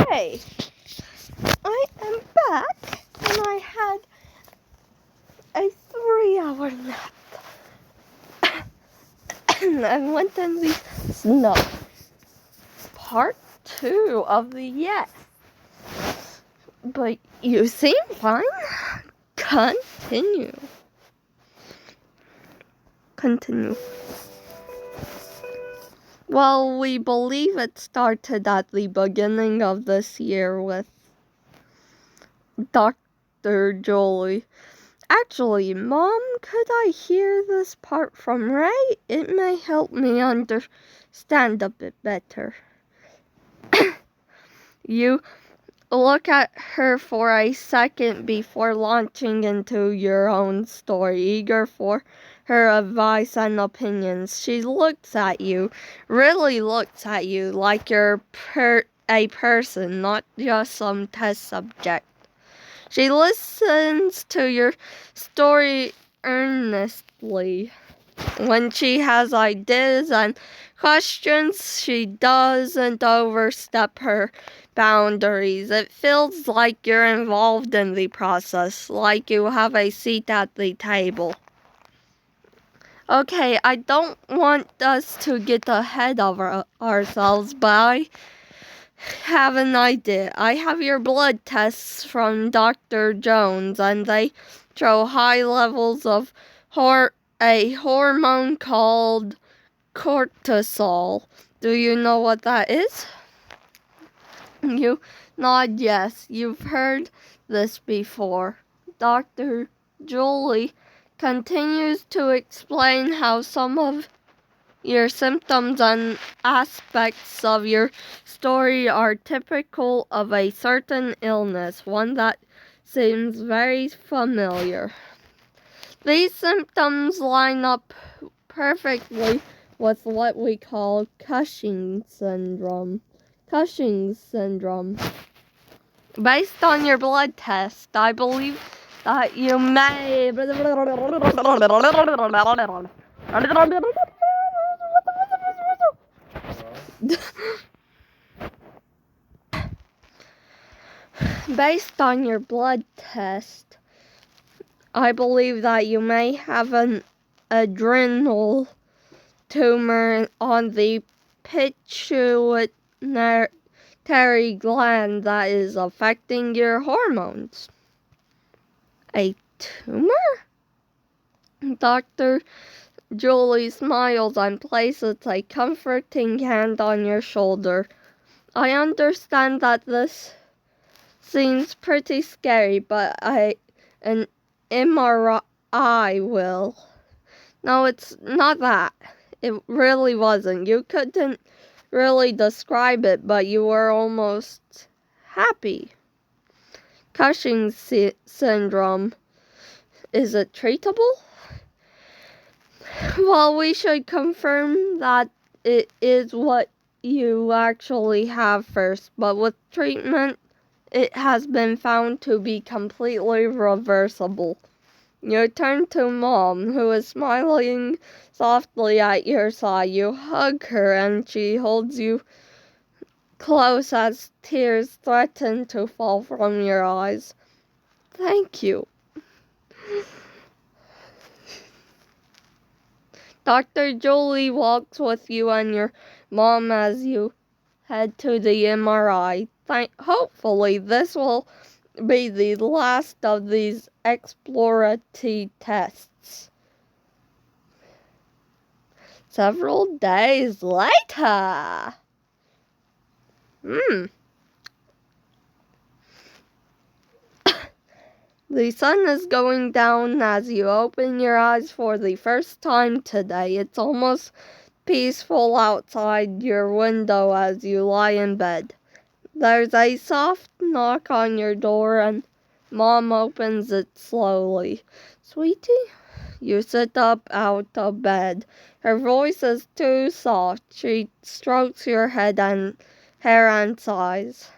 Hey, I am back, and I had a 3-hour nap. And I went in the snow. Part 2 of the yes. But you seem fine. Continue. Well, we believe it started at the beginning of this year with Dr. Jolie. Actually, Mom, could I hear this part from Ray? It may help me understand a bit better. You look at her for a second before launching into your own story, eager for her advice and opinions. She looks at you, really looks at you like you're a person, not just some test subject. She listens to your story earnestly. When she has ideas and questions, she doesn't overstep her boundaries. It feels like you're involved in the process, like you have a seat at the table. Okay, I don't want us to get ahead of ourselves, but I have an idea. I have your blood tests from Dr. Jones, and they show high levels of a hormone called cortisol. Do you know what that is? You nod yes. You've heard this before. Dr. Jolie continues to explain how some of your symptoms and aspects of your story are typical of a certain illness, one that seems very familiar. These symptoms line up perfectly with what we call Cushing's syndrome. Based on your blood test, I believe that you may... Based on your blood test, I believe that you may have an adrenal tumor on the pituitary gland that is affecting your hormones. A tumor? Dr. Julie smiles and places a comforting hand on your shoulder. I understand that this seems pretty scary, but an MRI will. No, it's not that. It really wasn't. You couldn't really describe it, but you were almost happy. Cushing's syndrome. Is it treatable? Well, we should confirm that it is what you actually have first, but with treatment, it has been found to be completely reversible. You turn to Mom, who is smiling softly at your side. You hug her, and she holds you close as tears threaten to fall from your eyes. Thank you. Dr. Jolie walks with you and your mom as you head to the MRI. Hopefully, this will be the last of these exploratory tests. Several days later. The sun is going down as you open your eyes for the first time today. It's almost peaceful outside your window as you lie in bed. There's a soft knock on your door and Mom opens it slowly. Sweetie? You sit up out of bed. Her voice is too soft. She strokes your head and hair and sighs.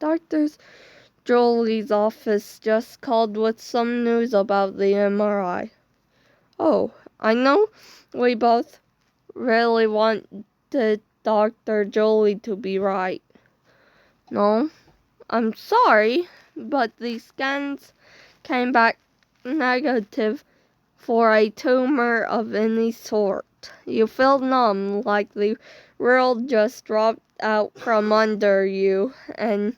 Dr. Jolie's office just called with some news about the MRI. Oh, I know we both really wanted Dr. Jolie to be right. No, I'm sorry, but the scans came back negative for a tumor of any sort. You feel numb, like the world just dropped out from under you and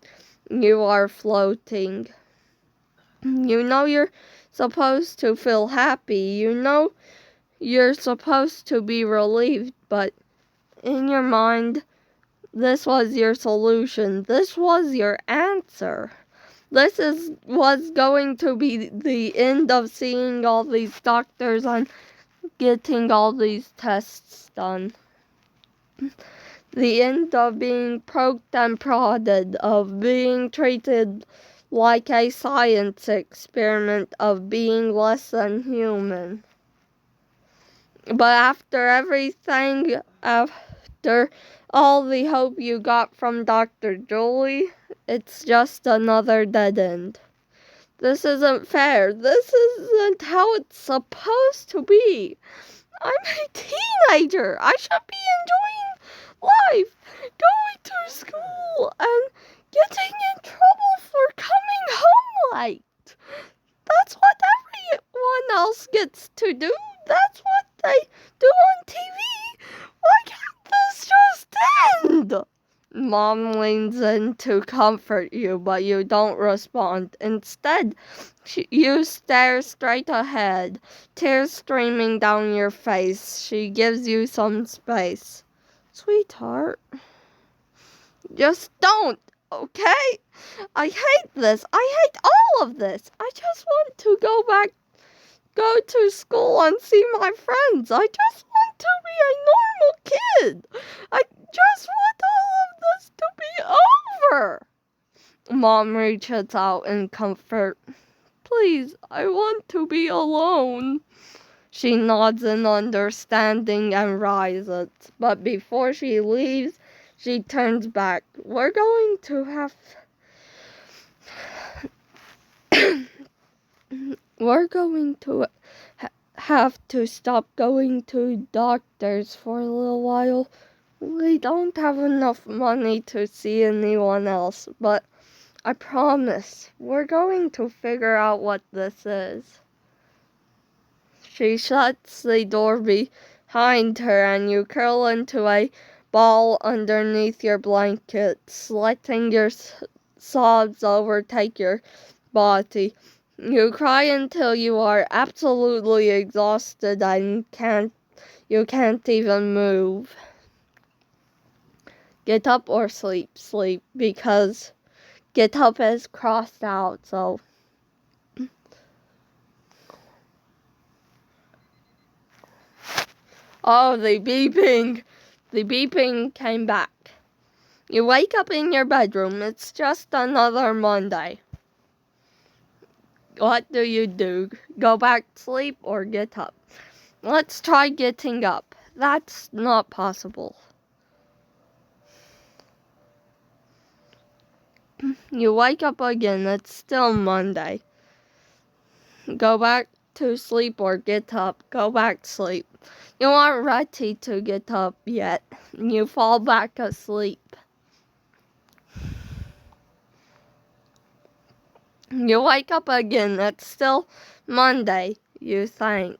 you are floating. You know you're supposed to feel happy. You know you're supposed to be relieved, but in your mind, this was your solution. This was your answer. Was going to be the end of seeing all these doctors and getting all these tests done. The end of being poked and prodded, of being treated like a science experiment, of being less than human. But after everything, after all the hope you got from Dr. Julie, it's just another dead end. This isn't fair. This isn't how it's supposed to be. I'm a teenager. I should be enjoying life, going to school, and getting in trouble for coming home late. That's what everyone else gets to do. That's what they do on TV. Why can't this just end? Mom leans in to comfort you, but you don't respond. Instead, you stare straight ahead, tears streaming down your face. She gives you some space. Sweetheart, just don't, okay? I hate this. I hate all of this. I just want to go to school and see my friends. I just want to be a normal kid. I just want all of this to be over. Mom reaches out in comfort. Please, I want to be alone. She nods in understanding and rises, but before she leaves, she turns back. We're going to have to stop going to doctors for a little while. We don't have enough money to see anyone else, but I promise we're going to figure out what this is. She shuts the door behind her and you curl into a ball underneath your blankets, letting your sobs overtake your body. You cry until you are absolutely exhausted and you can't even move. Get up or sleep, because get up is crossed out, so. Oh, the beeping. The beeping came back. You wake up in your bedroom. It's just another Monday. What do? Go back to sleep or get up? Let's try getting up. That's not possible. You wake up again. It's still Monday. Go back to sleep or get up. Go back to sleep. You aren't ready to get up yet. You fall back asleep. You wake up again. It's still Monday. You think.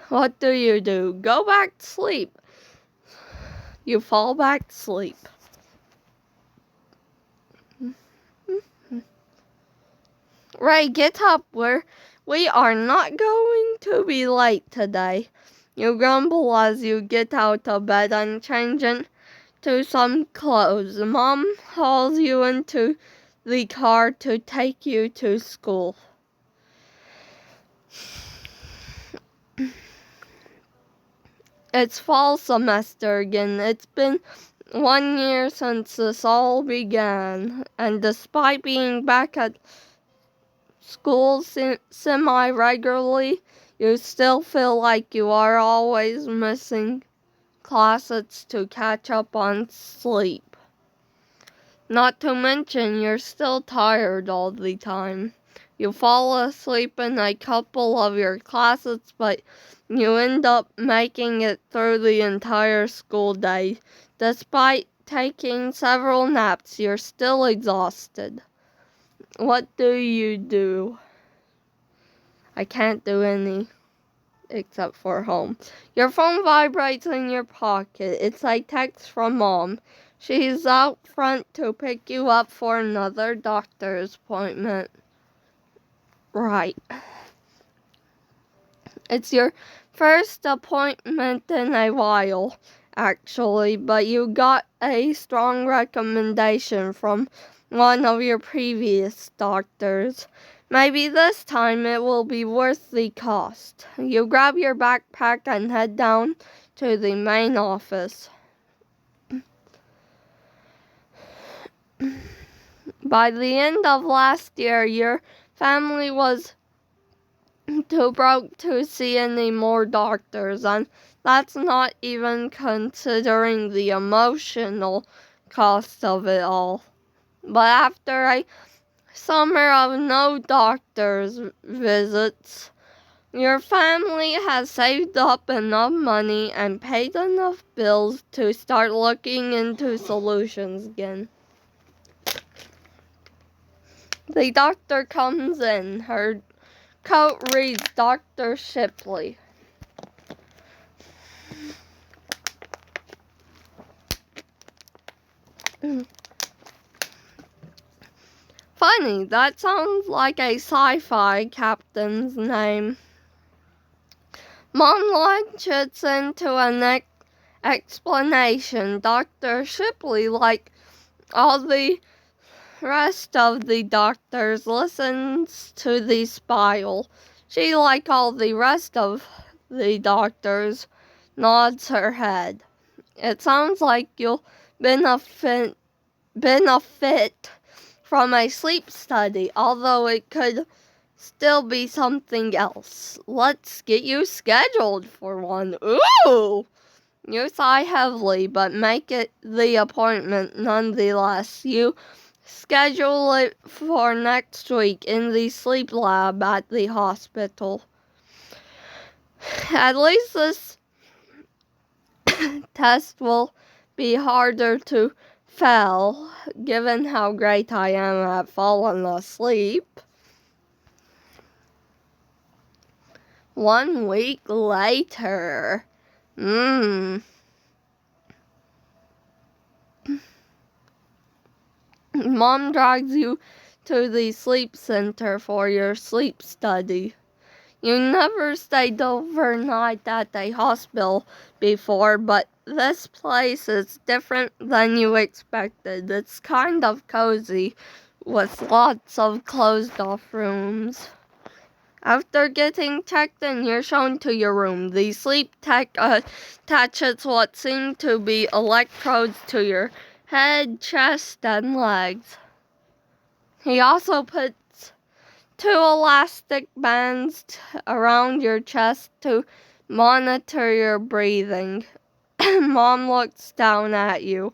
What do? Go back to sleep. You fall back to sleep. Ray, get up. We are not going to be late today. You grumble as you get out of bed and change into some clothes. Mom hauls you into the car to take you to school. It's fall semester again. It's been 1 year since this all began, and despite being back at school semi-regularly, you still feel like you are always missing classes to catch up on sleep. Not to mention, you're still tired all the time. You fall asleep in a couple of your classes, but you end up making it through the entire school day, despite taking several naps, you're still exhausted. What do? I can't do any except for home. Your phone vibrates in your pocket. It's a text from Mom. She's out front to pick you up for another doctor's appointment. Right. It's your first appointment in a while, actually, but you got a strong recommendation from one of your previous doctors. Maybe this time it will be worth the cost. You grab your backpack and head down to the main office. By the end of last year, your family was too broke to see any more doctors, and that's not even considering the emotional cost of it all. But after a summer of no doctor's visits, your family has saved up enough money and paid enough bills to start looking into solutions again. The doctor comes in. Her coat reads Dr. Shipley. Funny, that sounds like a sci-fi captain's name. Mom launches into an explanation. Dr. Shipley, like all the rest of the doctors, listens to the spiel. She, like all the rest of the doctors, nods her head. It sounds like you'll benefit from a sleep study, although it could still be something else. Let's get you scheduled for one. Ooh! You sigh heavily, but make it the appointment nonetheless. You schedule it for next week in the sleep lab at the hospital. At least this test will be harder to fail, given how great I am at falling asleep. 1 week later. Mom drags you to the sleep center for your sleep study. You never stayed overnight at a hospital before, but this place is different than you expected. It's kind of cozy, with lots of closed-off rooms. After getting checked in, you're shown to your room. The sleep tech attaches what seem to be electrodes to your head, chest, and legs. He also puts 2 elastic bands around your chest to monitor your breathing. Mom looks down at you.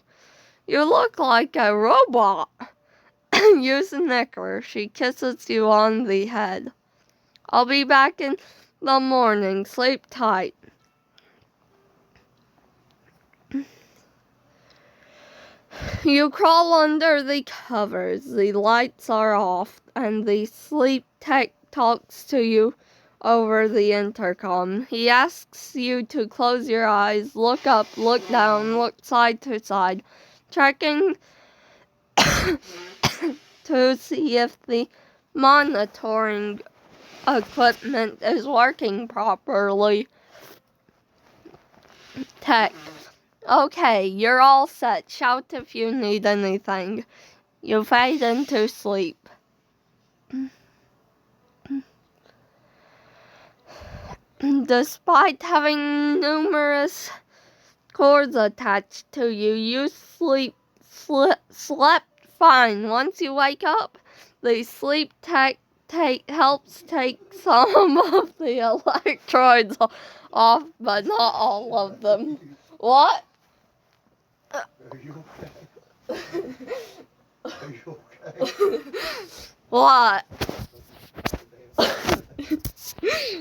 You look like a robot. You snicker. She kisses you on the head. I'll be back in the morning. Sleep tight. You crawl under the covers. The lights are off, and the sleep tech talks to you over the intercom. He asks you to close your eyes, look up, look down, look side to side, checking to see if the monitoring equipment is working properly. Tech. Okay, you're all set. Shout if you need anything. You fade into sleep. Despite having numerous cords attached to you, you slept fine. Once you wake up, the sleep tech helps take some of the electrodes off, but not all of them. What? Are you okay? Are you okay? What?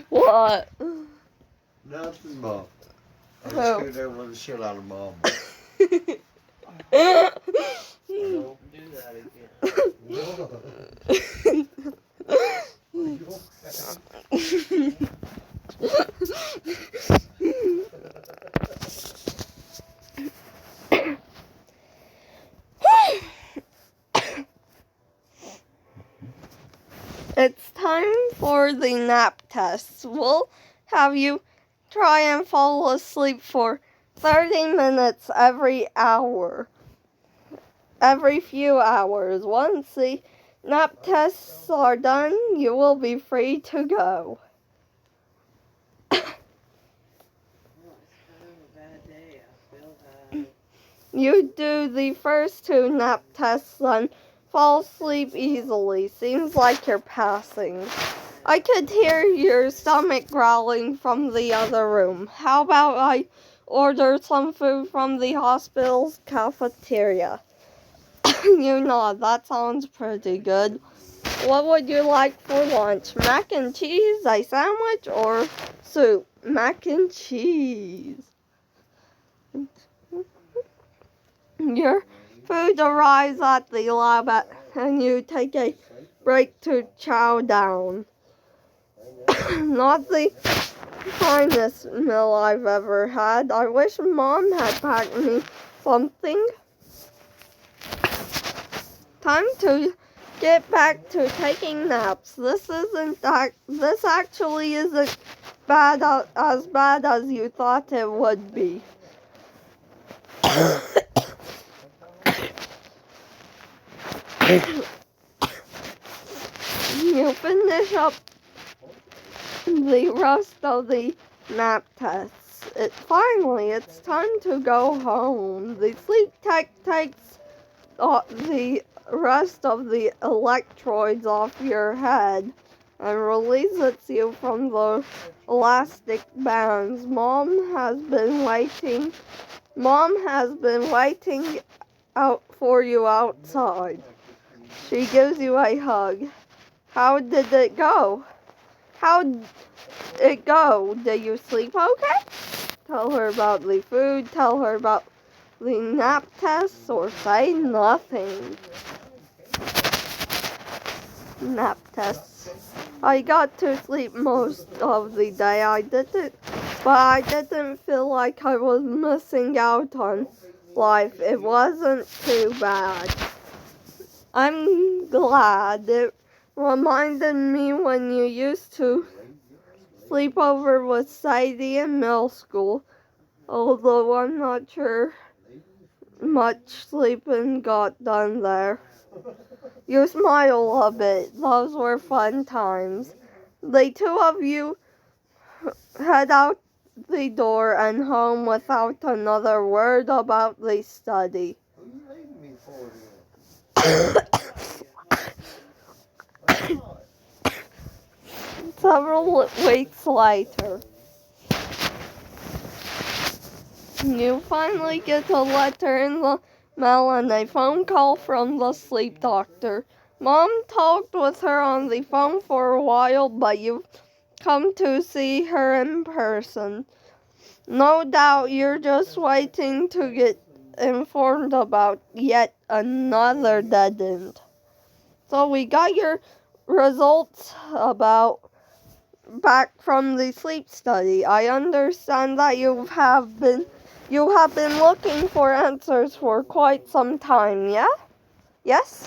What? Nothing, Mom. I Who? just scared there with the shit out of Mom. Don't do that again. Are you It's time for the nap test. We'll have you try and fall asleep for 30 minutes every hour. Every few hours. Once the nap tests are done, you will be free to go. You do the first 2 nap tests, then fall asleep easily. Seems like you're passing. I could hear your stomach growling from the other room. How about I order some food from the hospital's cafeteria? You nod. That sounds pretty good. What would you like for lunch? Mac and cheese, a sandwich, or soup? Mac and cheese. Your food arrives at the lab and you take a break to chow down. Not the finest meal I've ever had. I wish Mom had packed me something. Time to get back to taking naps. This actually isn't as bad as you thought it would be. You finish up the rest of the nap tests. Finally, it's time to go home. The sleep tech takes the rest of the electrodes off your head and releases you from the elastic bands. Mom has been waiting out for you outside. She gives you a hug. How did it go? How'd it go? Did you sleep okay? Tell her about the food, tell her about the nap tests, or say nothing. Nap tests. I got to sleep most of the day. But I didn't feel like I was missing out on life. It wasn't too bad. I'm glad. It reminded me when you used to sleep over with Sadie in middle school, although I'm not sure much sleeping got done there. You smile a bit. Those were fun times. The 2 of you head out the door and home without another word about the study. What are you leaving me for then? Several weeks later, you finally get a letter in the mail and a phone call from the sleep doctor. Mom talked with her on the phone for a while, but you've come to see her in person. No doubt you're just waiting to get informed about yet another dead end. So we got your results back from the sleep study. I understand that you have been looking for answers for quite some time, yeah? Yes?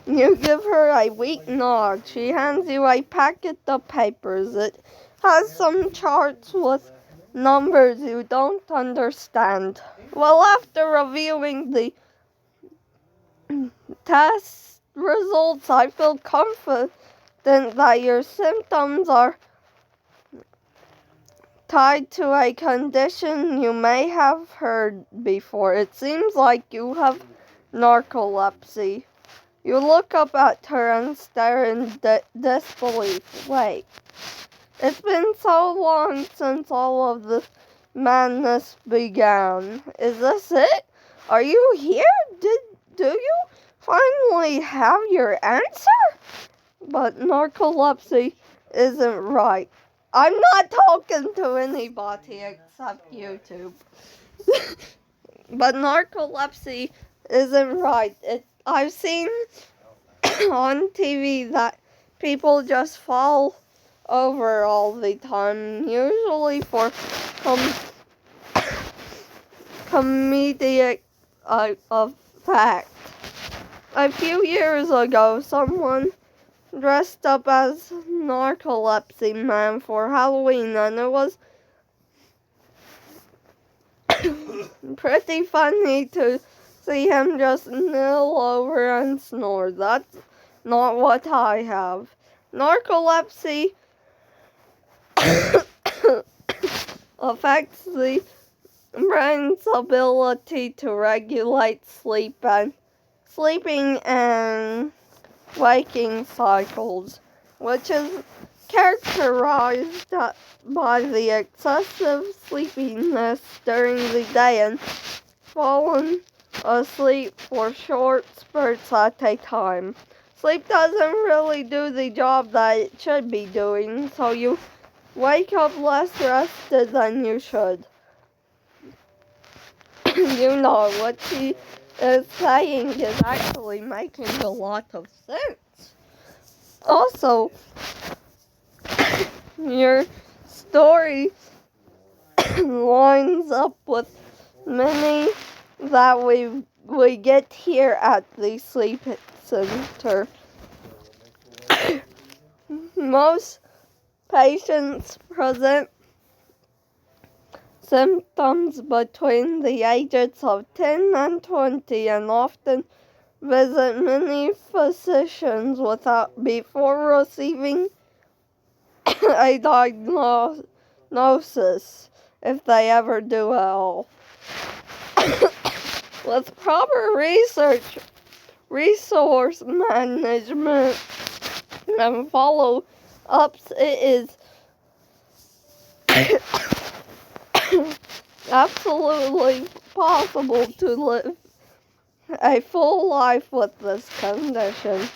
You give her a weak nod. She hands you a packet of papers. It has some charts with numbers you don't understand. Well, after reviewing the test results, I feel confident that your symptoms are tied to a condition you may have heard before. It seems like you have narcolepsy. You look up at her and stare in disbelief. Wait, it's been so long since all of this madness began. Is this it? Are you here? Do you finally have your answer? But narcolepsy isn't right. I'm not talking to anybody except YouTube. But narcolepsy isn't right. I've seen on TV that people just fall over all the time, usually for comedic effect. A few years ago, someone dressed up as Narcolepsy Man for Halloween, and it was pretty funny to see him just kneel over and snore. That's not what I have. Narcolepsy affects the brain's ability to regulate sleeping and waking cycles, which is characterized by the excessive sleepiness during the day and falling asleep for short spurts at a time. Sleep doesn't really do the job that it should be doing, so you wake up less rested than you should. You know, what she is saying is actually making a lot of sense. Also, your story lines up with many that we get here at the sleep center. Most patients present symptoms between the ages of 10 and 20 and often visit many physicians before receiving a diagnosis, if they ever do at all. With proper resource management, and follow-ups, it is absolutely possible to live a full life with this condition.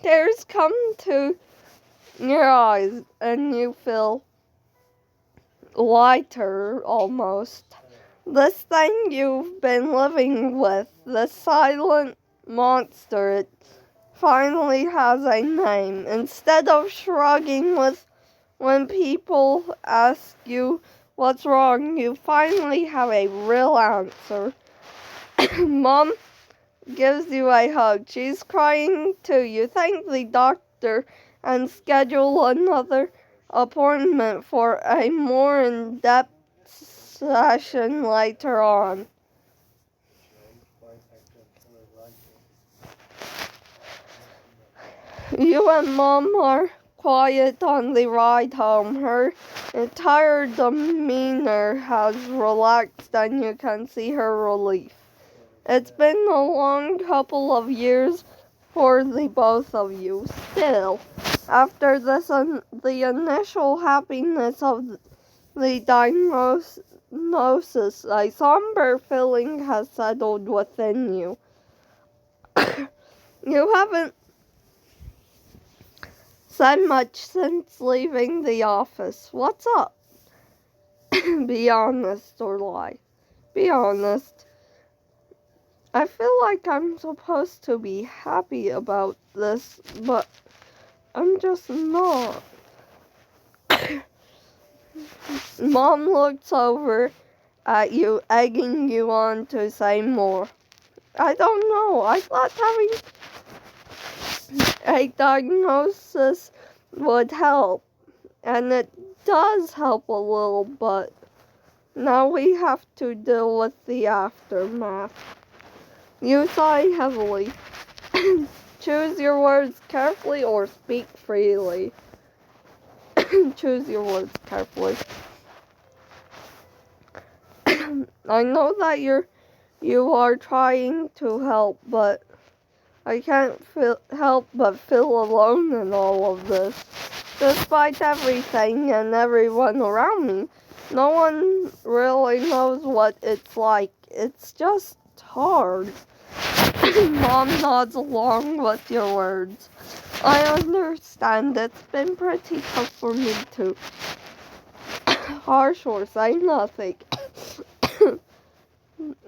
Tears come to your eyes and you feel lighter almost. This thing you've been living with, the silent monster, it finally has a name. Instead of shrugging when people ask you what's wrong, you finally have a real answer. Mom gives you a hug. She's crying too. You thank the doctor and schedule another appointment for a more in-depth session later on. You and Mom are quiet on the ride home. Her entire demeanor has relaxed and you can see her relief. It's been a long couple of years for the both of you. Still, after this, the initial happiness of the diagnosis, a somber feeling has settled within you. You haven't said much since leaving the office. What's up? Be honest or lie. Be honest. I feel like I'm supposed to be happy about this, but I'm just not. Mom looks over at you, egging you on to say more. I don't know. I thought having a diagnosis would help, and it does help a little, but now we have to deal with the aftermath. You sigh heavily. Choose your words carefully or speak freely. Choose your words carefully. I know that you are trying to help, but I can't help but feel alone in all of this. Despite everything and everyone around me, no one really knows what it's like. It's just hard. Mom nods along with your words. I understand. It's been pretty tough for me too. Harsh or say nothing.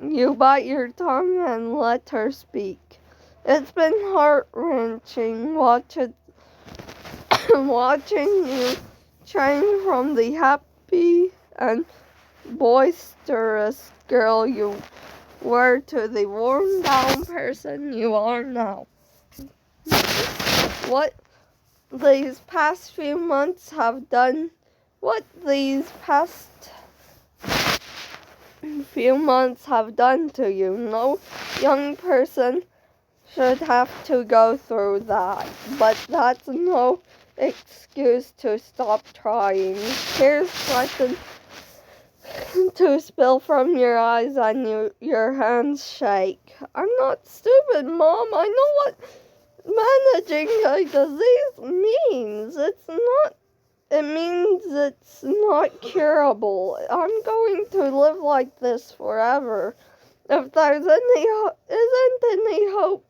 You bite your tongue and let her speak. It's been heart-wrenching watching you change from the happy and boisterous girl you were to the worn-down person you are now. What these past few months have done, what these past few months have done to you. No young person should have to go through that, but that's no excuse to stop trying. Here's something to spill from your eyes and your hands shake. I'm not stupid, Mom. I know what managing a disease means. It means it's not curable. I'm going to live like this forever. If there's isn't any hope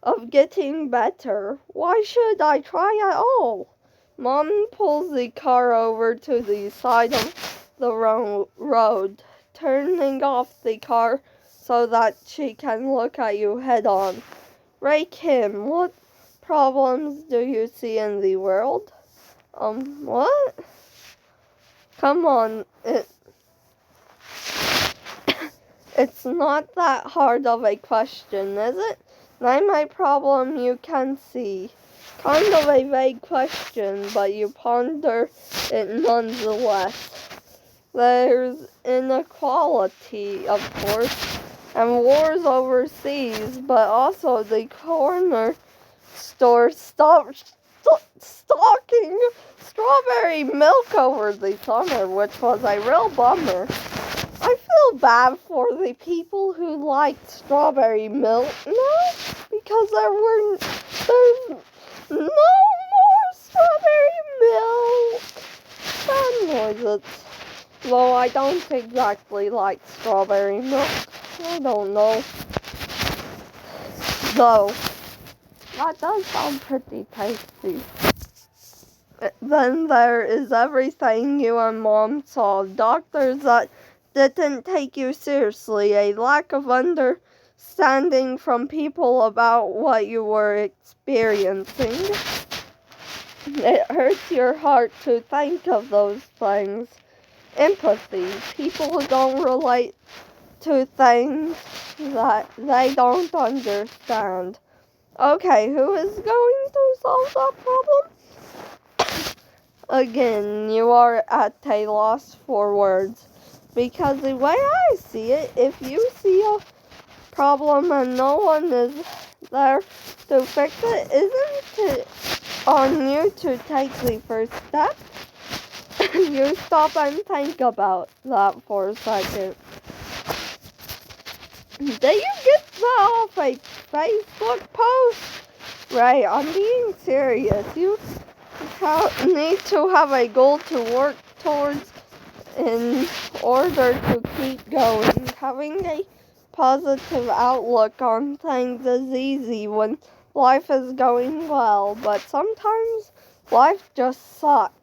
of getting better, why should I try at all? Mom pulls the car over to the side of the road, turning off the car so that she can look at you head on. Ray Kim, what problems do you see in the world? What? Come on, it's not that hard of a question, is it? Name a problem you can see. Kind of a vague question, but you ponder it nonetheless. There's inequality, of course, and wars overseas, but also the corner store stopped stocking strawberry milk over the summer, which was a real bummer. I feel bad for the people who liked strawberry milk now, because there's no more strawberry milk. Bad noises. Though I don't exactly like strawberry milk. I don't know. Though, that does sound pretty tasty. Then there is everything you and Mom saw. Doctors that didn't take you seriously. A lack of understanding from people about what you were experiencing. It hurts your heart to think of those things. Empathy. People who don't relate to things that they don't understand. Okay, who is going to solve that problem? Again, you are at a loss for words. Because the way I see it, if you see a problem and no one is there to fix it, isn't it on you to take the first step? You stop and think about that for a second. Did you get that off a Facebook post? Right, I'm being serious. You need to have a goal to work towards in order to keep going. Having a positive outlook on things is easy when life is going well, but sometimes life just sucks.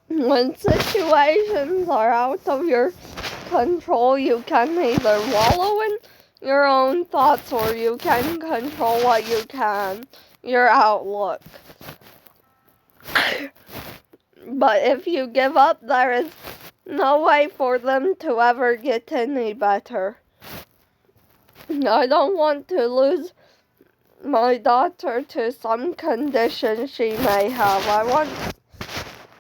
When situations are out of your control, you can either wallow in your own thoughts or you can control what you can, your outlook. But if you give up, there is no way for them to ever get any better. I don't want to lose my daughter to some condition she may have. I want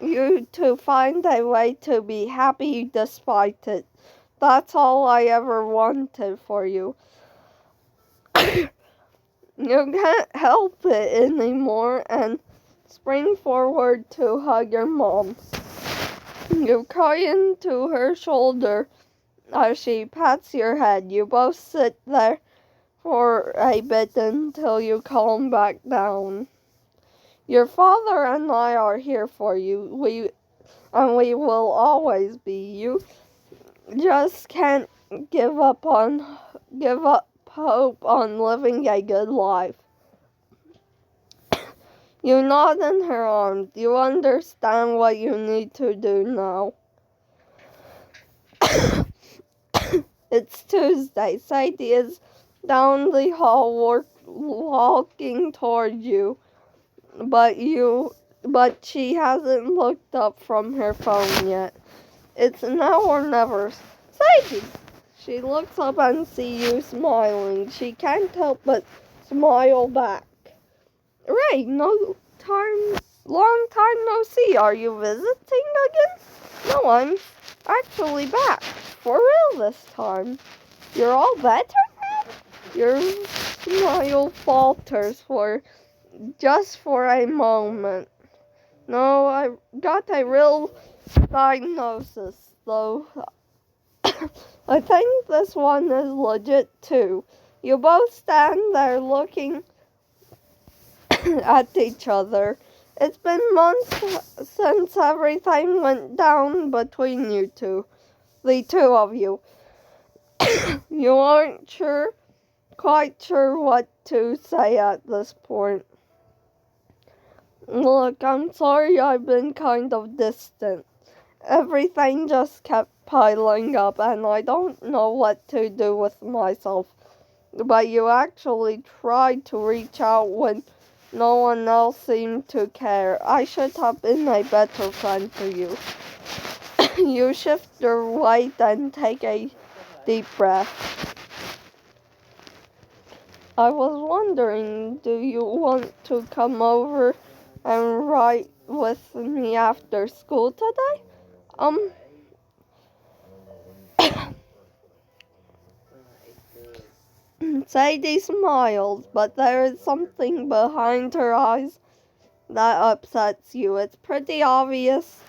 you to find a way to be happy despite it. That's all I ever wanted for you. You can't help it anymore and spring forward to hug your mom. You cry into her shoulder as she pats your head. You both sit there for a bit until you calm back down. Your father and I are here for you. We will always be. You just can't give up hope on living a good life. You nod in her arms. You understand what you need to do now. It's Tuesday. Sadie is down the hall walking toward you, but she hasn't looked up from her phone yet. It's now or never. Sadie! She looks up and sees you smiling. She can't help but smile back. Ray, long time no see. Are you visiting again? No, I'm actually back. For real this time. You're all better now? Your smile falters just for a moment. No, I got a real diagnosis, though. I think this one is legit too. You both stand there looking at each other. It's been months since everything went down between you two. The two of you. You aren't quite sure what to say at this point. Look, I'm sorry I've been kind of distant. Everything just kept piling up and I don't know what to do with myself. But you actually tried to reach out when no one else seemed to care. I should have been a better friend to you. You shift your weight and take a deep breath. I was wondering, do you want to come over and write with me after school today? Sadie smiled, but there is something behind her eyes that upsets you. It's pretty obvious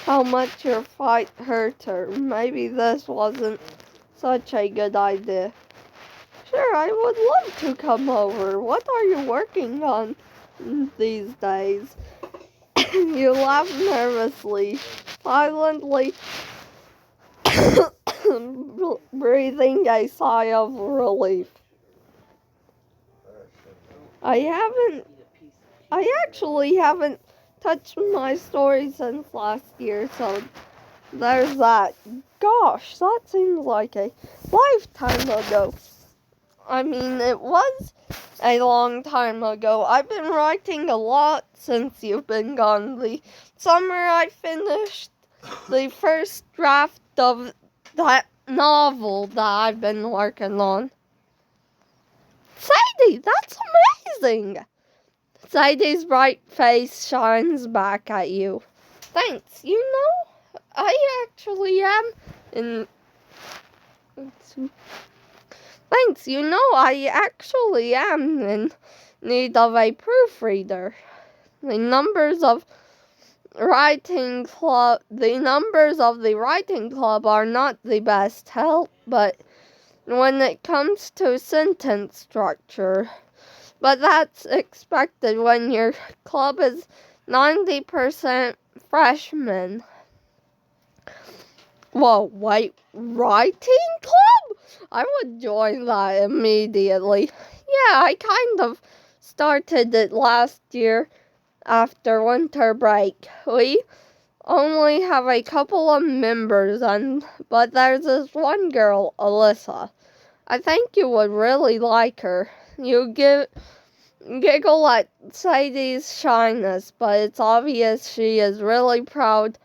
how much your fight hurt her. Maybe this wasn't such a good idea. Sure, I would love to come over. What are you working on these days? You laugh nervously, silently, breathing a sigh of relief. I actually haven't touched my story since last year, so there's that. Gosh, that seems like a lifetime ago. I mean, it was a long time ago. I've been writing a lot since you've been gone. The summer I finished the first draft of that novel that I've been working on. Sadie, that's amazing! Sadie's bright face shines back at you. Thanks. You know, I actually am in... Thanks. You know, I actually am in need of a proofreader. The numbers of the writing club are not the best help, but when it comes to sentence structure, but that's expected when your club is 90% freshmen. Whoa, wait, writing club? I would join that immediately. Yeah, I kind of started it last year after winter break. We only have a couple of members, but there's this one girl, Alyssa. I think you would really like her. You giggle at Sadie's shyness, but it's obvious she is really proud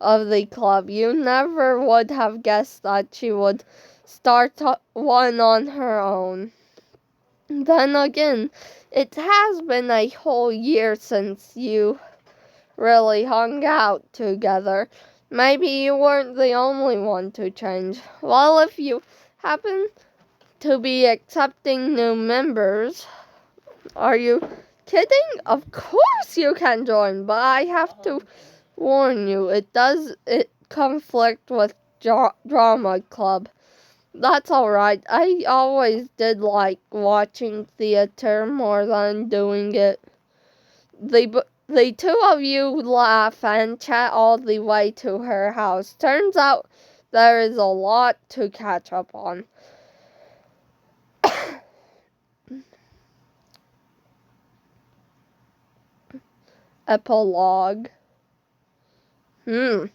of the club. You never would have guessed that she would start one on her own. Then again, it has been a whole year since you really hung out together. Maybe you weren't the only one to change. Well, if you happen to be accepting new members, are you kidding? Of course you can join, but I have to warn you, it conflict with drama club. That's alright. I always did like watching theater more than doing it. The two of you laugh and chat all the way to her house. Turns out there is a lot to catch up on. Epilogue. You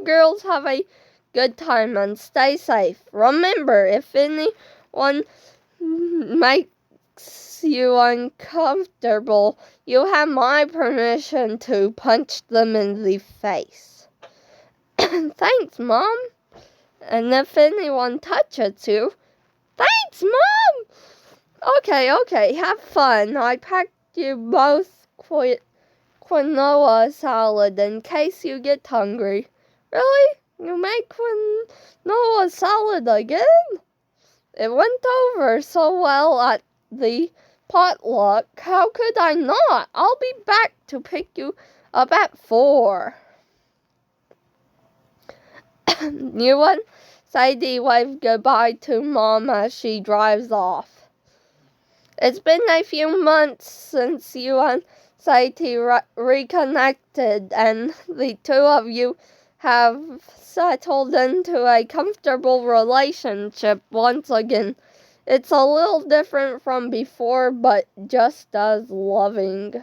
girls have a good time and stay safe. Remember, if anyone makes you uncomfortable, you have my permission to punch them in the face. Thanks, Mom. And if anyone touches you, thanks, Mom! Okay, have fun. I packed you both quinoa salad in case you get hungry. Really? You make quinoa salad again? It went over so well at the potluck. How could I not? I'll be back to pick you up at 4. You and Sadie wave goodbye to Mom as she drives off. It's been a few months since you and Sadie reconnected, and the two of you have settled into a comfortable relationship once again. It's a little different from before, but just as loving.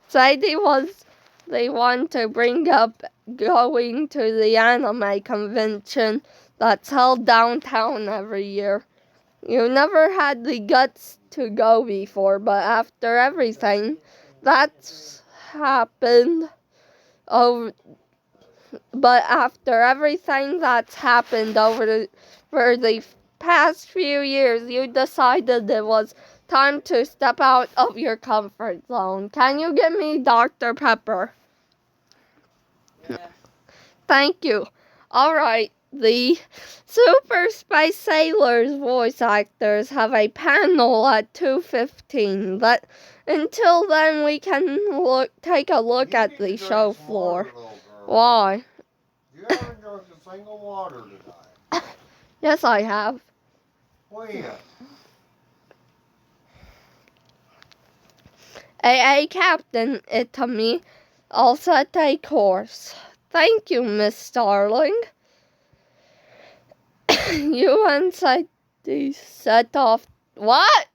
Sadie was the one to bring up going to the anime convention that's held downtown every year. You never had the guts to go before, but after everything that's happened over for the past few years, you decided it was time to step out of your comfort zone. Can you get me Dr. Pepper? Yeah. Thank you. Alright, the Super Space Sailors voice actors have a panel at 2:15, but until then we can take a look at the show floor. Why? You haven't drunk a single water tonight. Yes, I have. When? AA Captain Itami, I'll set a course. Thank you, Miss Starling. You and Sadie set off. What?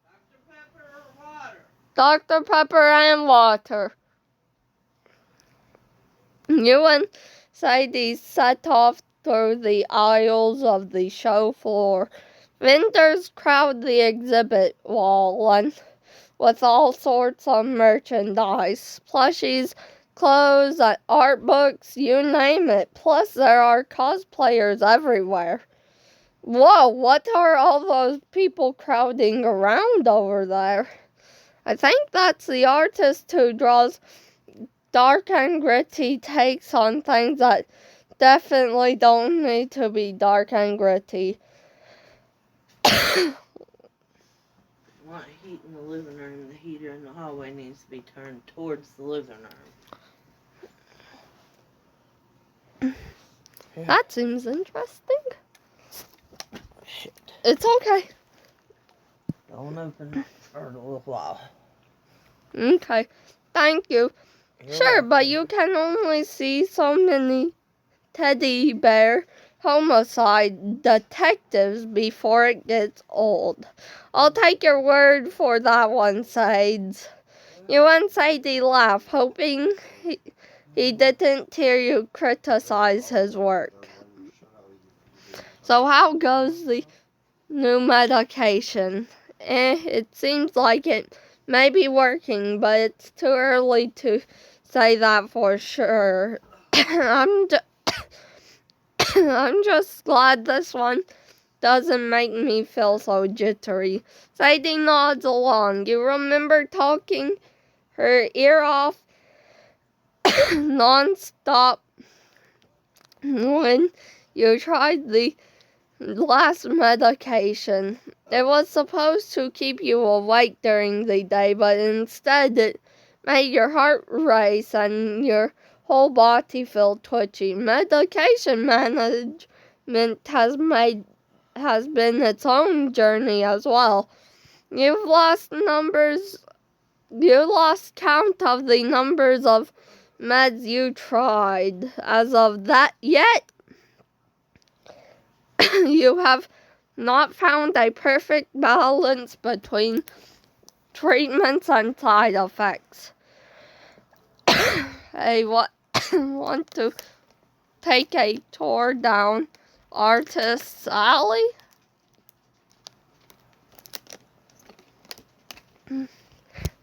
Dr. Pepper or water? Dr. Pepper and water. You and Sadie set off through the aisles of the show floor. Vendors crowd the exhibit wall and with all sorts of merchandise, plushies, clothes, art books, you name it. Plus, there are cosplayers everywhere. Whoa, what are all those people crowding around over there? I think that's the artist who draws dark and gritty takes on things that definitely don't need to be dark and gritty. Want heat in the living room, the heater in the hallway needs to be turned towards the living room. That seems interesting. Shit. It's okay. Don't open it for a little while. Okay, thank you. You're Sure, welcome. but you can only see so many teddy bear homicide detectives before it gets old. I'll take your word for that one, Sades. You and Sadie laugh, hoping he didn't hear you criticize his work. So how goes the new medication? It seems like it may be working, but it's too early to say that for sure. I'm just glad this one doesn't make me feel so jittery. Sadie nods along. You remember talking her ear off non-stop when you tried the last medication. It was supposed to keep you awake during the day, but instead it made your heart race and your whole body feel twitchy. Medication management has been its own journey as well. You lost count of the numbers of meds you tried. As of that yet, You have not found a perfect balance between treatments and side effects. I want to take a tour down Artist's Alley.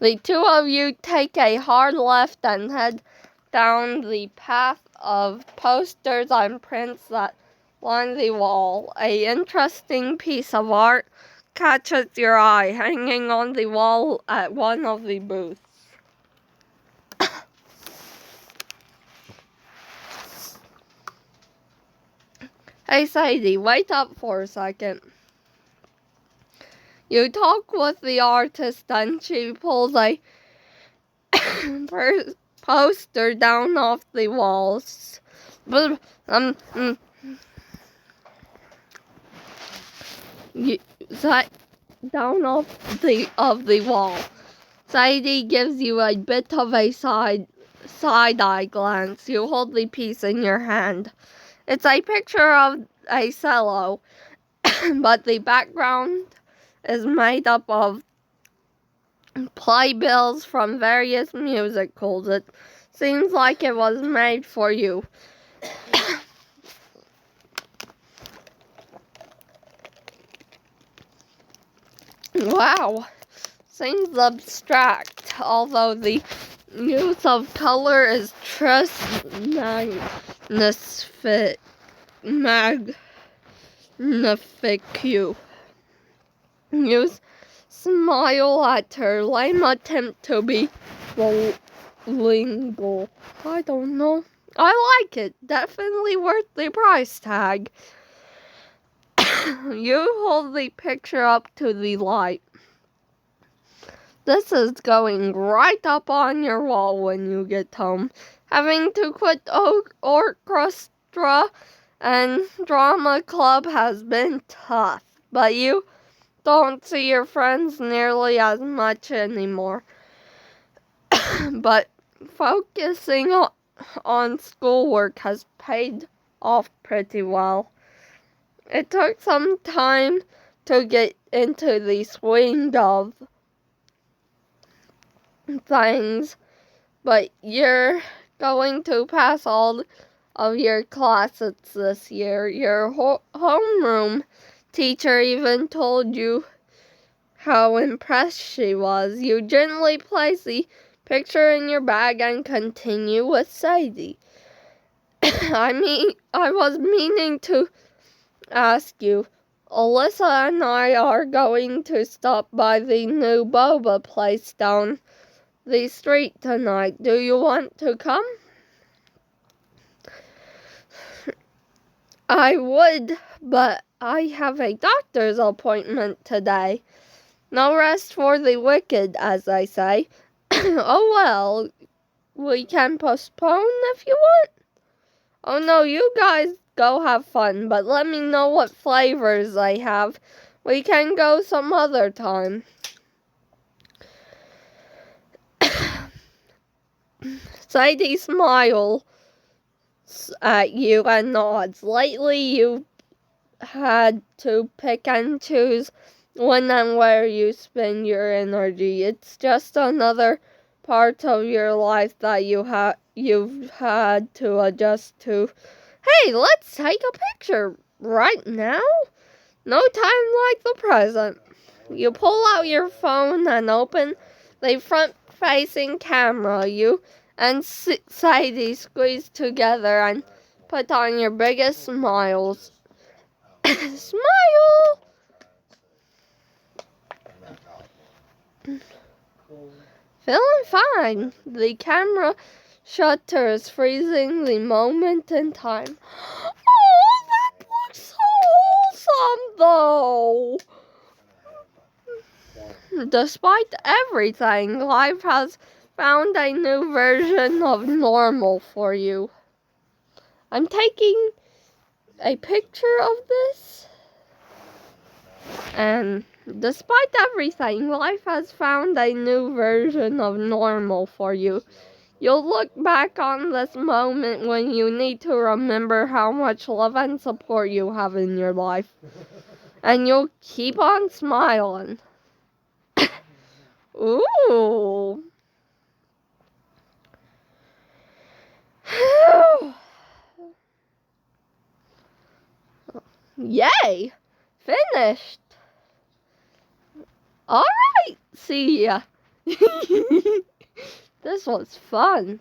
The two of you take a hard left and head down the path of posters and prints that line the wall. A interesting piece of art catches your eye, hanging on the wall at one of the booths. Hey Sadie, wait up for a second. You talk with the artist and she pulls a poster down off the walls. Down off the wall. Sadie gives you a bit of a side-eye glance. You hold the piece in your hand. It's a picture of a cello, but the background is made up of playbills from various musicals. It seems like it was made for you. Wow, seems abstract, although the use of color is magnifique. You smile at her lame attempt to be bilingual. I don't know. I like it. Definitely worth the price tag. You hold the picture up to the light. This is going right up on your wall when you get home. Having to quit orchestra and drama club has been tough, but you don't see your friends nearly as much anymore. But focusing on schoolwork has paid off pretty well. It took some time to get into the swing of things, but you're going to pass all of your classes this year. Your homeroom teacher even told you how impressed she was. You gently place the picture in your bag and continue with Sadie. I was meaning to ask you, Alyssa and I are going to stop by the new boba place down the street tonight. Do you want to come? I would, but I have a doctor's appointment today. No rest for the wicked, as they say. Oh well, we can postpone if you want. Oh no, you guys go have fun, but let me know what flavors they have. We can go some other time. Sadie smiles at you and nods. Lately, you had to pick and choose when and where you spend your energy. It's just another part of your life that you've had to adjust to. Hey, let's take a picture right now. No time like the present. You pull out your phone and open the front-facing camera. You and Sadie squeeze together and put on your biggest smiles. Smile! Feeling fine. The camera shutter is freezing the moment in time. Oh, that looks so wholesome, though. Despite everything, life has found a new version of normal for you. I'm taking a picture of this, and despite everything, life has found a new version of normal for you. You'll look back on this moment when you need to remember how much love and support you have in your life. And you'll keep on smiling. Ooh. Yay! Finished. Alright, see ya. This was fun.